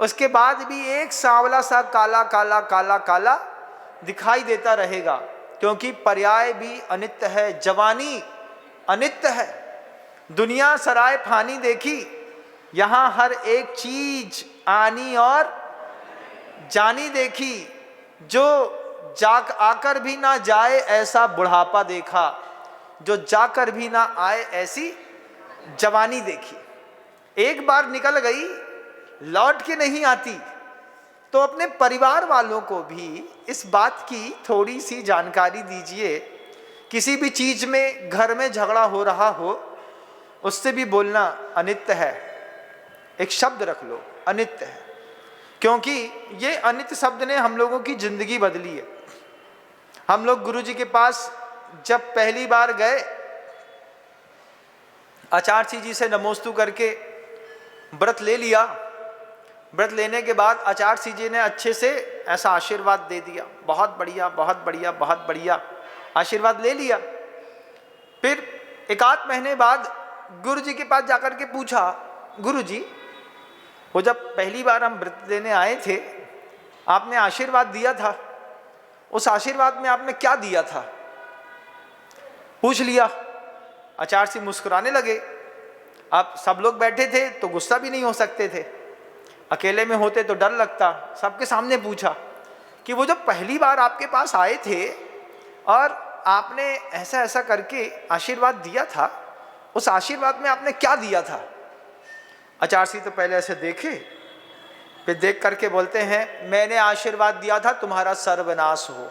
उसके बाद भी एक सांवला सा काला काला काला काला दिखाई देता रहेगा, क्योंकि पर्याय भी अनित्य है, जवानी अनित्य है। दुनिया सराय फानी देखी, यहाँ हर एक चीज आनी और जानी देखी। जो जाक आकर भी ना जाए ऐसा बुढ़ापा देखा, जो जाकर भी ना आए ऐसी जवानी देखी। एक बार निकल गई, लौट के नहीं आती। तो अपने परिवार वालों को भी इस बात की थोड़ी सी जानकारी दीजिए। किसी भी चीज में घर में झगड़ा हो रहा हो, उससे भी बोलना अनित्य है। एक शब्द रख लो, अनित्य है, क्योंकि ये अनित्य शब्द ने हम लोगों की जिंदगी बदली है। हम लोग गुरु जी के पास जब पहली बार गए, आचार्य जी से नमोस्तु करके व्रत ले लिया। व्रत लेने के बाद आचार्य जी ने अच्छे से ऐसा आशीर्वाद दे दिया, बहुत बढ़िया बहुत बढ़िया बहुत बढ़िया, आशीर्वाद ले लिया। फिर एक आध महीने बाद गुरु जी के पास जाकर के पूछा, गुरु जी वो जब पहली बार हम व्रत लेने आए थे, आपने आशीर्वाद दिया था, उस आशीर्वाद में आपने क्या दिया था? पूछ लिया। आचार्य जी मुस्कुराने लगे। अब सब लोग बैठे थे तो गुस्सा भी नहीं हो सकते थे, अकेले में होते तो डर लगता। सबके सामने पूछा कि वो जब पहली बार आपके पास आए थे और आपने ऐसा ऐसा करके आशीर्वाद दिया था, उस आशीर्वाद में आपने क्या दिया था? आचार्य जी तो पहले ऐसे देखे, फिर देख करके बोलते हैं, मैंने आशीर्वाद दिया था तुम्हारा सर्वनाश हो।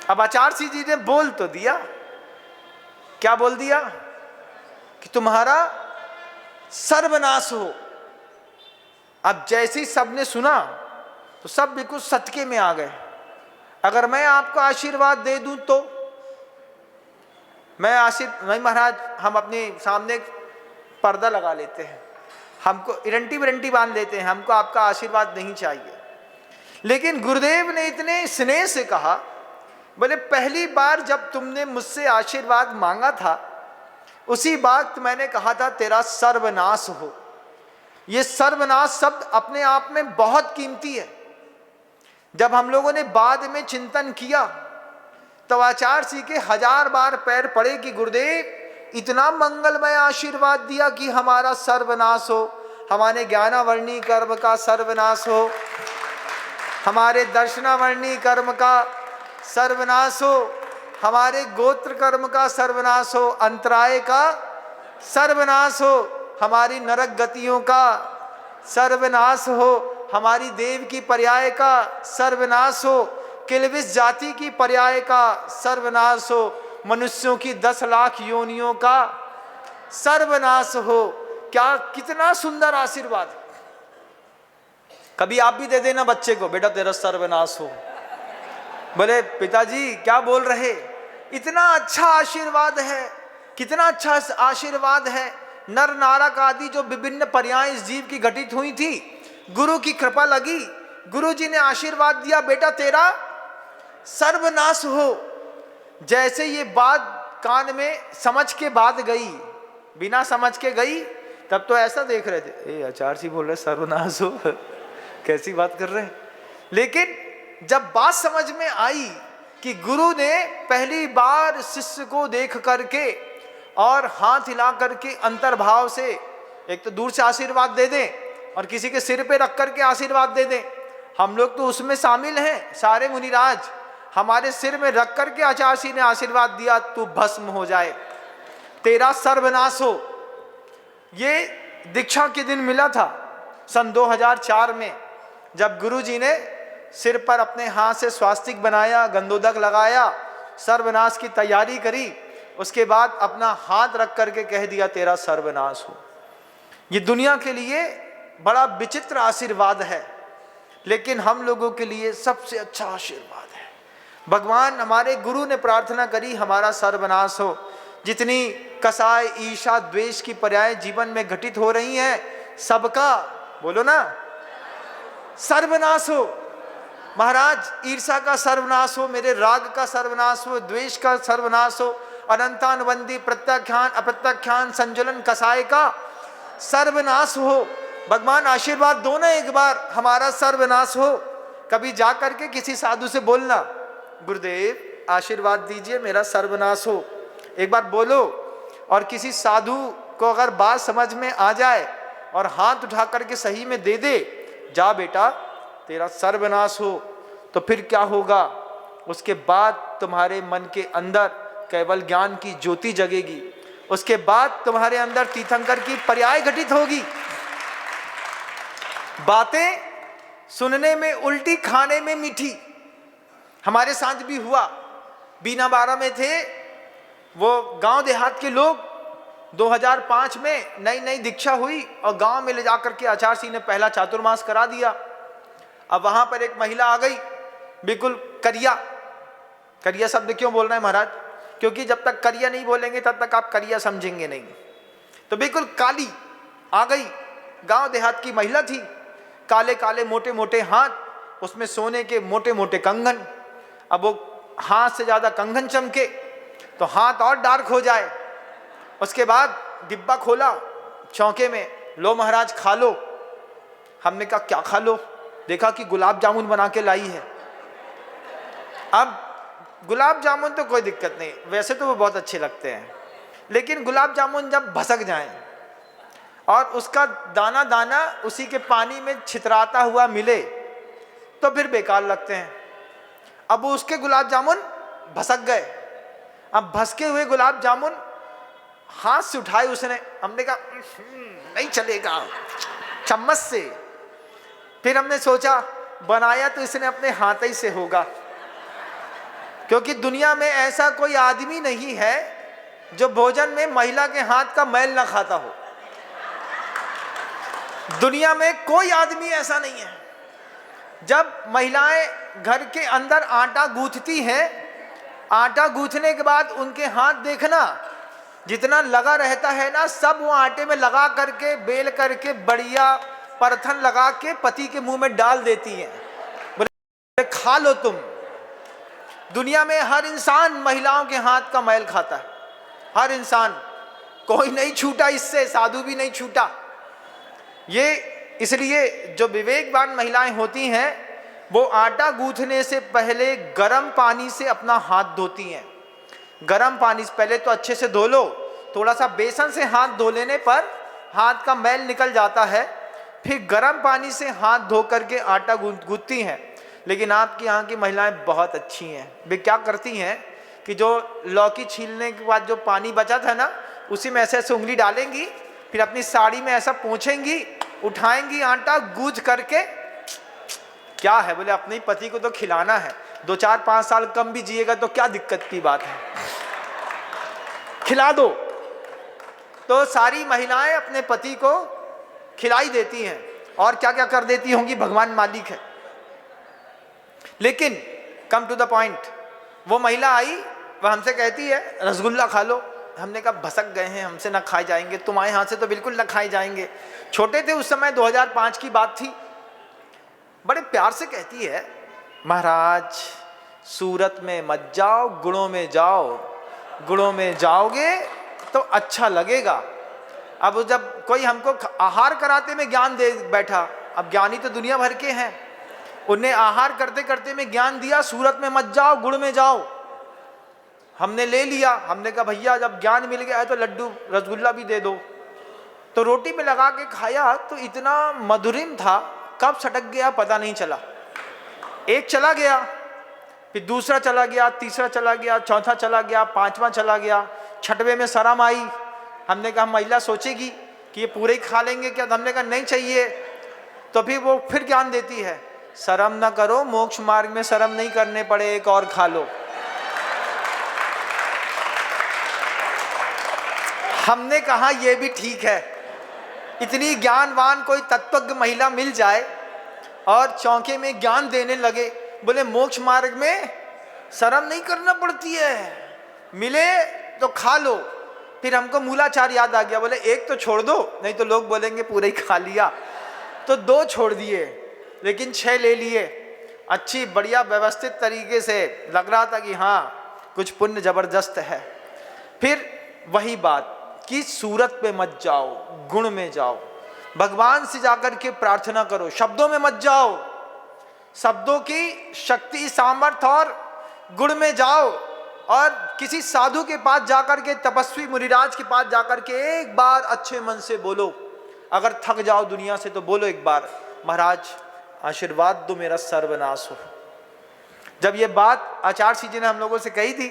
अब आचार्य जी ने बोल तो दिया, क्या बोल दिया? कि तुम्हारा सर्वनाश हो। अब जैसे ही सबने सुना तो सब बिल्कुल सटके में आ गए। अगर मैं आपको आशीर्वाद दे दूं तो नहीं महाराज, हम अपने सामने पर्दा लगा लेते हैं, हमको इरंटी विरंटी बांध लेते हैं, हमको आपका आशीर्वाद नहीं चाहिए। लेकिन गुरुदेव ने इतने स्नेह से कहा, बोले पहली बार जब तुमने मुझसे आशीर्वाद मांगा था, उसी वक्त मैंने कहा था तेरा सर्वनाश हो। ये सर्वनाश शब्द अपने आप में बहुत कीमती है। जब हम लोगों ने बाद में चिंतन किया तो आचार्य जी के 1000 बार पैर पड़े कि गुरुदेव इतना मंगलमय आशीर्वाद दिया कि हमारा सर्वनाश हो, हमारे ज्ञानावर्णी कर्म का सर्वनाश हो, हमारे दर्शनावर्णी कर्म का सर्वनाश हो, हमारे गोत्र कर्म का सर्वनाश हो, अंतराय का सर्वनाश हो, हमारी नरक गतियों का सर्वनाश हो, हमारी देव की पर्याय का सर्वनाश हो, किलविस जाति की पर्याय का सर्वनाश हो, मनुष्यों की 10 लाख योनियों का सर्वनाश हो। क्या कितना सुंदर आशीर्वाद। कभी आप भी दे देना बच्चे को, बेटा तेरा सर्वनाश हो। बोले पिताजी क्या बोल रहे, इतना अच्छा आशीर्वाद है, कितना अच्छा आशीर्वाद है। नर नारक आदि जो विभिन्न पर्याय इस जीव की घटित हुई थी, गुरु की कृपा लगी, गुरु जी ने आशीर्वाद दिया, बेटा तेरा सर्वनाश हो। जैसे ये बात कान में समझ के बात गई, बिना समझ के गई, तब तो ऐसा देख रहे थे, ए आचार्य जी बोल रहे सर्वनाश हो, कैसी बात कर रहे हैं। लेकिन जब बात समझ में आई कि गुरु ने पहली बार शिष्य को देख करके और हाथ हिला करके अंतर्भाव से एक तो दूर से आशीर्वाद दे दें और किसी के सिर पे रख करके आशीर्वाद दे दें। हम लोग तो उसमें शामिल हैं, सारे मुनिराज हमारे सिर में रख करके आचार्य ने आशीर्वाद दिया, तू भस्म हो जाए, तेरा सर्वनाश हो। ये दीक्षा के दिन मिला था सन 2004 में, जब गुरुजी ने सिर पर अपने हाथ से स्वास्तिक बनाया, गंधोदक लगाया, सर्वनाश की तैयारी करी, उसके बाद अपना हाथ रख करके कह दिया तेरा सर्वनाश हो। ये दुनिया के लिए बड़ा विचित्र आशीर्वाद है, लेकिन हम लोगों के लिए सबसे अच्छा आशीर्वाद है। भगवान हमारे गुरु ने प्रार्थना करी हमारा सर्वनाश हो। जितनी कसाय, ईर्ष्या, द्वेष की पर्याय जीवन में घटित हो रही हैं, सबका बोलो ना सर्वनाश हो। महाराज ईर्ष्या का सर्वनाश हो, मेरे राग का सर्वनाश हो, द्वेष का सर्वनाश हो, अनंतानुबंधी प्रत्याख्यान अप्रत्याख्यान संजुलन कसाय का सर्वनाश हो। भगवान आशीर्वाद दो ना एक बार हमारा सर्वनाश हो। कभी जा करके किसी साधु से बोलना, गुरुदेव आशीर्वाद दीजिए मेरा सर्वनाश हो, एक बार बोलो। और किसी साधु को अगर बात समझ में आ जाए और हाथ उठा करके सही में दे दे, जा बेटा तेरा सर्वनाश हो, तो फिर क्या होगा? उसके बाद तुम्हारे मन के अंदर केवल ज्ञान की ज्योति जगेगी। उसके बाद तुम्हारे अंदर तीर्थंकर की पर्याय घटित होगी। बातें सुनने में उल्टी, खाने में मीठी। हमारे साथ भी हुआ, बीना बारा में थे वो गांव देहात के लोग। 2005 में नई नई दीक्षा हुई और गांव में ले जाकर के आचार्य सिंह ने पहला चातुर्मास करा दिया। अब वहां पर एक महिला आ गई, बिल्कुल करिया। करिया शब्द क्यों बोल रहे हैं महाराज? क्योंकि जब तक करिया नहीं बोलेंगे तब तक आप करिया समझेंगे नहीं। तो बिल्कुल काली आ गई, गांव देहात की महिला थी, काले काले मोटे मोटे हाथ, उसमें सोने के मोटे मोटे कंगन। अब वो हाथ से ज्यादा कंगन चमके तो हाथ और डार्क हो जाए। उसके बाद डिब्बा खोला चौके में, लो महाराज खा लो। हमने कहा क्या खा लो? देखा कि गुलाब जामुन बना के लाई है। अब गुलाब जामुन तो कोई दिक्कत नहीं, वैसे तो वो बहुत अच्छे लगते हैं, लेकिन गुलाब जामुन जब भसक जाएं और उसका दाना दाना उसी के पानी में छितराता हुआ मिले तो फिर बेकार लगते हैं। अब वो उसके गुलाब जामुन भसक गए। अब भसके हुए गुलाब जामुन हाथ से उठाए उसने, हमने कहा नहीं चलेगा, चम्मच से। फिर हमने सोचा बनाया तो इसने अपने हाथ ही से होगा, क्योंकि दुनिया में ऐसा कोई आदमी नहीं है जो भोजन में महिला के हाथ का मैल ना खाता हो। दुनिया में कोई आदमी ऐसा नहीं है। जब महिलाएं घर के अंदर आटा गूंथती हैं, आटा गूंथने के बाद उनके हाथ देखना, जितना लगा रहता है ना, सब वो आटे में लगा करके बेल करके बढ़िया परथन लगा के पति के मुंह में डाल देती हैं, बोले खा लो तुम। दुनिया में हर इंसान महिलाओं के हाथ का मैल खाता है, हर इंसान, कोई नहीं छूटा इससे, साधु भी नहीं छूटा। ये इसलिए जो विवेकवान महिलाएं होती हैं वो आटा गूंथने से पहले गर्म पानी से अपना हाथ धोती हैं। गर्म पानी से पहले तो अच्छे से धो लो, थोड़ा सा बेसन से हाथ धो लेने पर हाथ का मैल निकल जाता है, फिर गर्म पानी से हाथ धो करके आटा गूंथती हैं। लेकिन आपकी यहाँ की महिलाएं बहुत अच्छी हैं। वे क्या करती हैं कि जो लौकी छीलने के बाद जो पानी बचा था ना, उसी में ऐसे ऐसे उंगली डालेंगी, फिर अपनी साड़ी में ऐसा पोंछेंगी, उठाएंगी आटा गूंथ करके। क्या है बोले अपने पति को तो खिलाना है, 2 4 5 साल कम भी जिएगा तो क्या दिक्कत की बात है, खिला दो। तो सारी महिलाएं अपने पति को खिलाई देती हैं, और क्या क्या कर देती होंगी भगवान मालिक है। लेकिन कम टू द पॉइंट, वो महिला आई, वह हमसे कहती है रसगुल्ला खा लो। हमने कहा भसक गए हैं, हमसे ना खाए जाएंगे, तुम्हारे हाथ से तो बिल्कुल ना खाए जाएंगे। छोटे थे उस समय, 2005 की बात थी। बड़े प्यार से कहती है महाराज सूरत में मत जाओ, गुणों में जाओ, गुणों में जाओगे तो अच्छा लगेगा। अब जब कोई हमको आहार कराते में ज्ञान दे बैठा, अब ज्ञानी तो दुनिया भर के हैं, उन्हें आहार करते करते में ज्ञान दिया सूरत में मत जाओ, गुण में जाओ। हमने ले लिया। हमने कहा भैया जब ज्ञान मिल गया है तो लड्डू रसगुल्ला भी दे दो। तो रोटी में लगा के खाया तो इतना मधुरिम था, कब सटक गया पता नहीं चला। एक चला गया, फिर दूसरा चला गया, तीसरा चला गया, चौथा चला गया, पांचवा चला गया, छठवें में शर्म आई। हमने कहा महिला सोचेगी कि ये पूरे ही खा लेंगे क्या, तो हमने कहा नहीं चाहिए। तो फिर वो फिर ज्ञान देती है, शर्म ना करो, मोक्ष मार्ग में शर्म नहीं करने पड़े, एक और खा लो। हमने कहा ये भी ठीक है। इतनी ज्ञानवान कोई तत्वज्ञ महिला मिल जाए और चौके में ज्ञान देने लगे, बोले मोक्ष मार्ग में शर्म नहीं करना पड़ती है, मिले तो खा लो। फिर हमको मूलाचार याद आ गया, बोले एक तो छोड़ दो, नहीं तो लोग बोलेंगे पूरा ही खा लिया। तो 2 छोड़ दिए, लेकिन 6 ले लिए। अच्छी बढ़िया व्यवस्थित तरीके से लग रहा था कि हाँ कुछ पुण्य जबरदस्त है। फिर वही बात कि सूरत पे मत जाओ, गुण में जाओ। भगवान से जाकर के प्रार्थना करो, शब्दों में मत जाओ। शब्दों की शक्ति, सामर्थ्य और गुण में जाओ। और किसी साधु के पास जाकर के, तपस्वी मुनिराज के पास जाकर के एक बार अच्छे मन से बोलो। अगर थक जाओ दुनिया से तो बोलो एक बार, महाराज आशीर्वाद दो मेरा सर्वनाश हो। जब ये बात आचार्य श्री जी ने हम लोगों से कही थी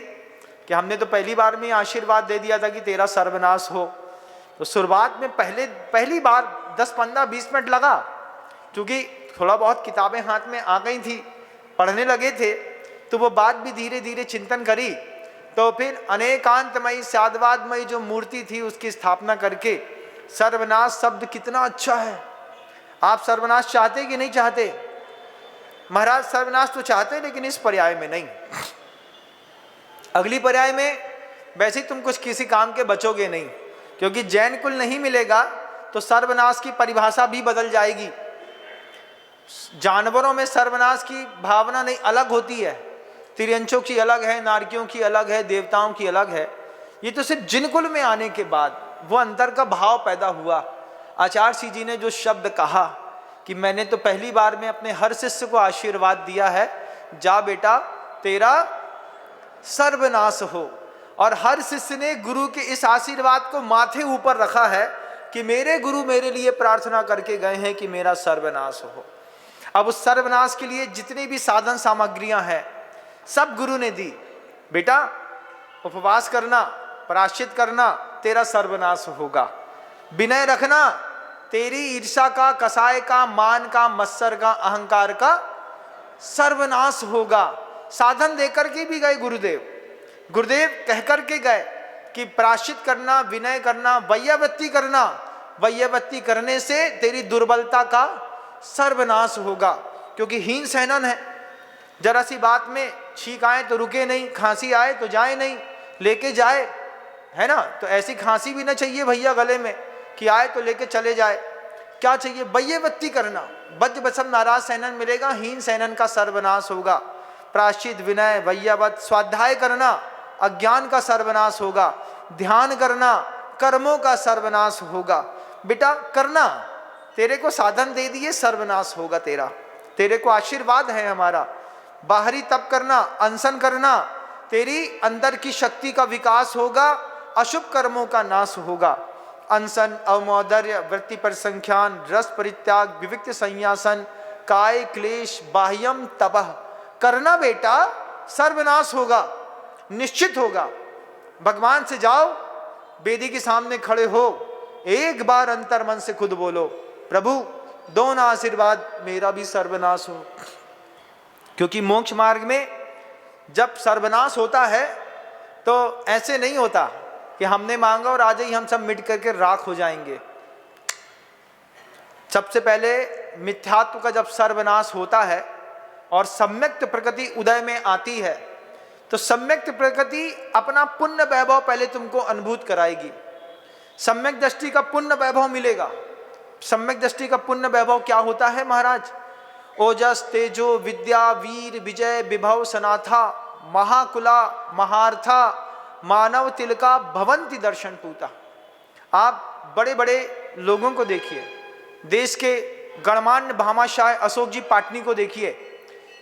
कि हमने तो पहली बार में आशीर्वाद दे दिया था कि तेरा सर्वनाश हो, तो शुरुआत में पहली बार 10, 15, 20 मिनट लगा, क्योंकि थोड़ा बहुत किताबें हाथ में आ गई थी, पढ़ने लगे थे, तो वो बात भी धीरे धीरे चिंतन करी। तो फिर अनेकांतमयी साधवादमयी जो मूर्ति थी उसकी स्थापना करके सर्वनाश शब्द कितना अच्छा है। आप सर्वनाश चाहते कि नहीं चाहते? महाराज सर्वनाश तो चाहते, लेकिन इस पर्याय में नहीं। अगली पर्याय में वैसे ही तुम कुछ किसी काम के बचोगे नहीं, क्योंकि जैन कुल नहीं मिलेगा तो सर्वनाश की परिभाषा भी बदल जाएगी। जानवरों में सर्वनाश की भावना नहीं अलग होती है, तिर्यंचों की अलग है, नारकियों की अलग है, देवताओं की अलग है। ये तो सिर्फ जिनकुल में आने के बाद वो अंतर का भाव पैदा हुआ। आचार्य श्री जी ने जो शब्द कहा कि मैंने तो पहली बार में अपने हर शिष्य को आशीर्वाद दिया है, जा बेटा तेरा सर्वनाश हो। और हर शिष्य ने गुरु के इस आशीर्वाद को माथे ऊपर रखा है कि मेरे गुरु मेरे लिए प्रार्थना करके गए हैं कि मेरा सर्वनाश हो। अब उस सर्वनाश के लिए जितनी भी साधन सामग्रियां हैं सब गुरु ने दी। बेटा उपवास करना, प्रायश्चित करना, तेरा सर्वनाश होगा। विनय रखना, तेरी ईर्ष्या का, कसाय का, मान का, मत्सर का, अहंकार का सर्वनाश होगा। साधन देकर के भी गए गुरुदेव कहकर के गए कि प्रायश्चित करना, विनय करना, वैयावृत्ति करना। वैयावृत्ति करने से तेरी दुर्बलता का सर्वनाश होगा, क्योंकि हीन सैनन है। जरा सी बात में छींक आए तो रुके नहीं, खांसी आए तो जाए नहीं, लेके जाए, है ना। तो ऐसी खांसी भी ना चाहिए भैया गले में कि आए तो लेके चले जाए। क्या चाहिए? वैयावृत्ति करना। बद्ध बसम नाराज सैनन मिलेगा, हीन सैनन का सर्वनाश होगा। प्रायश्चित, विनय, वैयावत, स्वाध्याय करना, अज्ञान का सर्वनाश होगा। ध्यान करना, कर्मों का सर्वनाश होगा। बेटा करना, तेरे को साधन दे दिए, सर्वनाश होगा तेरा। तेरे को आशीर्वाद है हमारा। बाहरी तप करना, अनशन करना, तेरी अंदर की शक्ति का विकास होगा, अशुभ कर्मों का नाश होगा। अनशन, अवमौदर्य, वृत्ति परिसंख्यान, रस परित्याग, विविक्त संयासन, काय क्लेश, बाह्यम तपह करना बेटा, सर्वनाश होगा, निश्चित होगा। भगवान से जाओ, वेदी के सामने खड़े हो, एक बार अंतर मन से खुद बोलो, प्रभु दो ना आशीर्वाद, मेरा भी सर्वनाश हो। क्योंकि मोक्ष मार्ग में जब सर्वनाश होता है तो ऐसे नहीं होता कि हमने मांगा और आज ही हम सब मिट करके राख हो जाएंगे। सबसे पहले मिथ्यात्व का जब सर्वनाश होता है और सम्यक्त प्रकृति उदय में आती है, तो सम्यक्त प्रकृति अपना पुण्य वैभव पहले तुमको अनुभूत कराएगी। सम्यक दृष्टि का पुण्य वैभव मिलेगा। सम्यक दृष्टि का पुण्य वैभव क्या होता है महाराज? ओजस, तेजो, विद्या, वीर, विजय, विभव, सनाथा, महाकुला, महार्था, मानव तिलका, भवंती दर्शन पूता। आप बड़े बड़े लोगों को देखिए, देश के गणमान्य भामाशाह अशोक जी पाटनी को देखिए,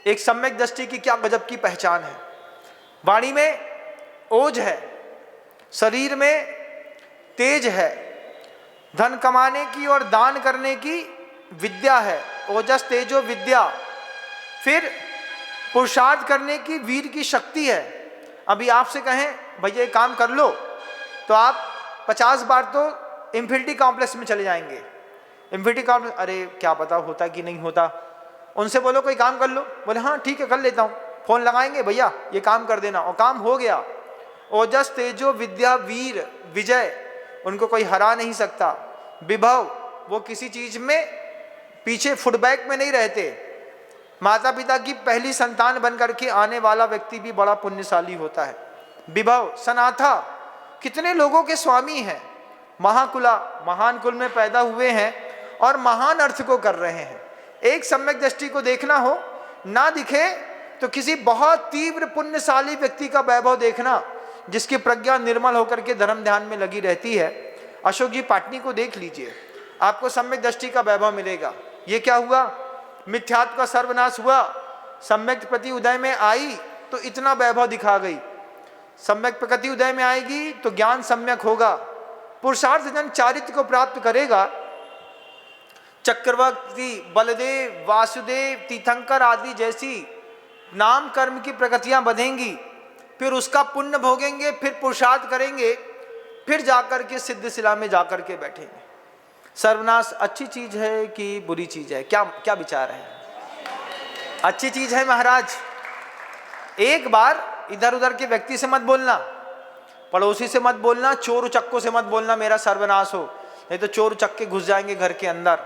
एक सम्यक दृष्टि की क्या गजब की पहचान है। वाणी में ओज है, शरीर में तेज है, धन कमाने की और दान करने की विद्या है, ओजस तेजो विद्या। फिर पुरुषार्थ करने की वीर की शक्ति है। अभी आपसे कहें भैया एक काम कर लो, तो आप 50 बार तो इंफिनिटी कॉम्प्लेक्स में चले जाएंगे। इंफिनिटी कॉम्प्लेक्स, अरे क्या पता होता कि नहीं होता। उनसे बोलो कोई काम कर लो, बोले हाँ ठीक है कर लेता हूँ। फोन लगाएंगे भैया ये काम कर देना, और काम हो गया। ओजस तेजो विद्या वीर विजय, उनको कोई हरा नहीं सकता। विभव, वो किसी चीज में पीछे फुटबैक में नहीं रहते। माता पिता की पहली संतान बनकर के आने वाला व्यक्ति भी बड़ा पुण्यशाली होता है। विभव, सनाथा, कितने लोगों के स्वामी हैं। महाकुला, महान कुल में पैदा हुए हैं और महान अर्थ को कर रहे हैं। एक सम्यक दृष्टि को देखना हो, ना दिखे तो किसी बहुत तीव्र पुण्यशाली व्यक्ति का वैभव देखना, जिसकी प्रज्ञा निर्मल होकर के धर्म ध्यान में लगी रहती है। अशोक जी पाटनी को देख लीजिए, आपको सम्यक दृष्टि का वैभव मिलेगा। ये क्या हुआ, मिथ्यात्व का सर्वनाश हुआ। सम्यक प्रति उदय में आई तो इतना वैभव दिखा गई। सम्यक प्रकृति उदय में आएगी तो ज्ञान सम्यक होगा। पुरुषार्थ जन चारित्र को प्राप्त करेगा। चक्रवर्ती, बलदेव, वासुदेव, तीर्थंकर आदि जैसी नाम कर्म की प्रकृतियां बंधेंगी, फिर उसका पुण्य भोगेंगे, फिर पुरुषार्थ करेंगे, फिर जाकर के सिद्ध शिला में जाकर के बैठेंगे। सर्वनाश अच्छी चीज है कि बुरी चीज है, क्या क्या विचार है? अच्छी चीज है महाराज। एक बार इधर उधर के व्यक्ति से मत बोलना, पड़ोसी से मत बोलना, चोर उचक्कों से मत बोलना मेरा सर्वनाश हो, नहीं तो चोर उचक्के घुस जाएंगे घर के अंदर।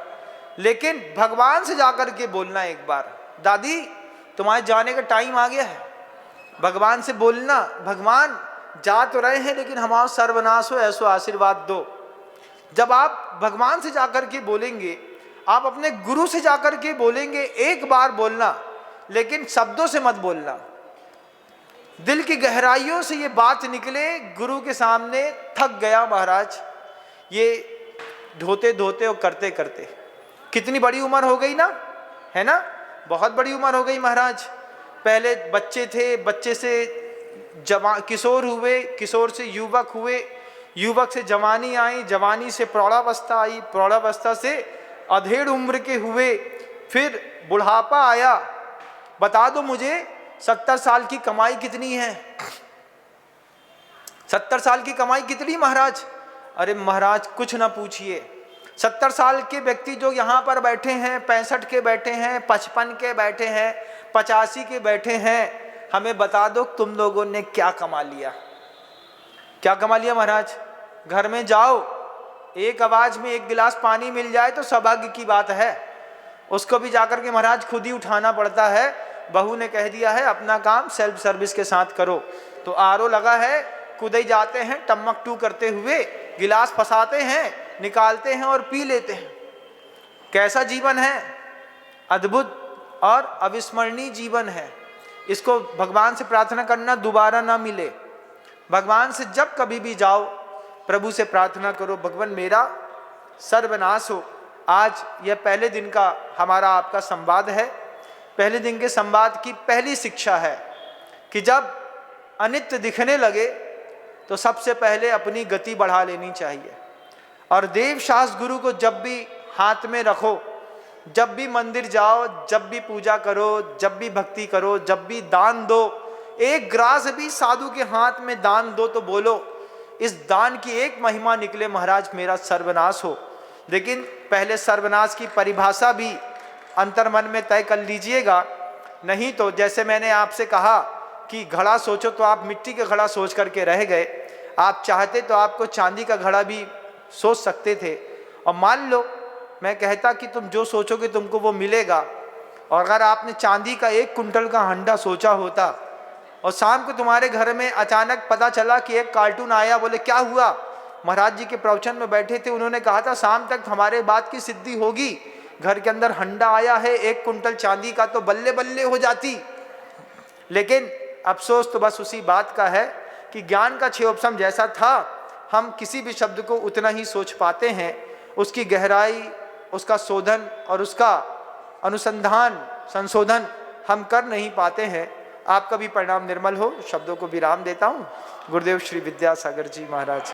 लेकिन भगवान से जाकर के बोलना एक बार, दादी तुम्हारे जाने का टाइम आ गया है। भगवान से बोलना, भगवान जा तो रहे हैं लेकिन हमारा सर्वनाश हो ऐसो आशीर्वाद दो। जब आप भगवान से जाकर के बोलेंगे, आप अपने गुरु से जाकर के बोलेंगे, एक बार बोलना लेकिन शब्दों से मत बोलना। दिल की गहराइयों से ये बात निकले, गुरु के सामने थक गया महाराज, ये धोते धोते और करते करते। कितनी बड़ी उम्र हो गई ना, है ना, बहुत बड़ी उम्र हो गई महाराज। पहले बच्चे थे, बच्चे से जवान किशोर हुए, किशोर से युवक हुए, युवक से जवानी आई, जवानी से प्रौढ़ावस्था आई, प्रौढ़ावस्था से अधेड़ उम्र के हुए, फिर बुढ़ापा आया। बता दो मुझे 70 साल की कमाई कितनी है? 70 साल की कमाई कितनी महाराज? अरे महाराज कुछ ना पूछिए। 70 साल के व्यक्ति जो यहाँ पर बैठे हैं, 65 के बैठे हैं, 55 के बैठे हैं, 85 के बैठे हैं, हमें बता दो तुम लोगों ने क्या कमा लिया? क्या कमा लिया महाराज? घर में जाओ, एक आवाज में एक गिलास पानी मिल जाए तो सौभाग्य की बात है। उसको भी जाकर के महाराज खुद ही उठाना पड़ता है। बहू ने कह दिया है अपना काम सेल्फ सर्विस के साथ करो, तो आरओ लगा है, खुद जाते हैं टमक टू करते हुए, गिलास फंसाते हैं, निकालते हैं और पी लेते हैं। कैसा जीवन है, अद्भुत और अविस्मरणीय जीवन है। इसको भगवान से प्रार्थना करना दोबारा ना मिले। भगवान से जब कभी भी जाओ, प्रभु से प्रार्थना करो, भगवान मेरा सर्वनाश हो। आज यह पहले दिन का हमारा आपका संवाद है। पहले दिन के संवाद की पहली शिक्षा है कि जब अनित्य दिखने लगे तो सबसे पहले अपनी गति बढ़ा लेनी चाहिए। और देव शास्त्र गुरु को जब भी हाथ में रखो, जब भी मंदिर जाओ, जब भी पूजा करो, जब भी भक्ति करो, जब भी दान दो, एक ग्रास भी साधु के हाथ में दान दो तो बोलो इस दान की एक महिमा निकले महाराज मेरा सर्वनाश हो। लेकिन पहले सर्वनाश की परिभाषा भी अंतर्मन में तय कर लीजिएगा, नहीं तो जैसे मैंने आपसे कहा कि घड़ा सोचो तो आप मिट्टी का घड़ा सोच करके रह गए। आप चाहते तो आपको चांदी का घड़ा भी सोच सकते थे। और मान लो मैं कहता कि तुम जो सोचोगे तुमको वो मिलेगा, और अगर आपने चांदी का 1 कुंटल का हंडा सोचा होता और शाम को तुम्हारे घर में अचानक पता चला कि एक कार्टून आया, बोले क्या हुआ? महाराज जी के प्रवचन में बैठे थे, उन्होंने कहा था शाम तक हमारे बात की सिद्धि होगी। घर के अंदर हंडा आया है 1 कुंटल चांदी का, तो बल्ले बल्ले हो जाती। लेकिन अफसोस तो बस उसी बात का है कि ज्ञान का क्षयोपशम जैसा था, हम किसी भी शब्द को उतना ही सोच पाते हैं, उसकी गहराई, उसका शोधन और उसका अनुसंधान संशोधन हम कर नहीं पाते हैं। आपका भी परिणाम निर्मल हो। शब्दों को विराम देता हूँ। गुरुदेव श्री विद्यासागर जी महाराज।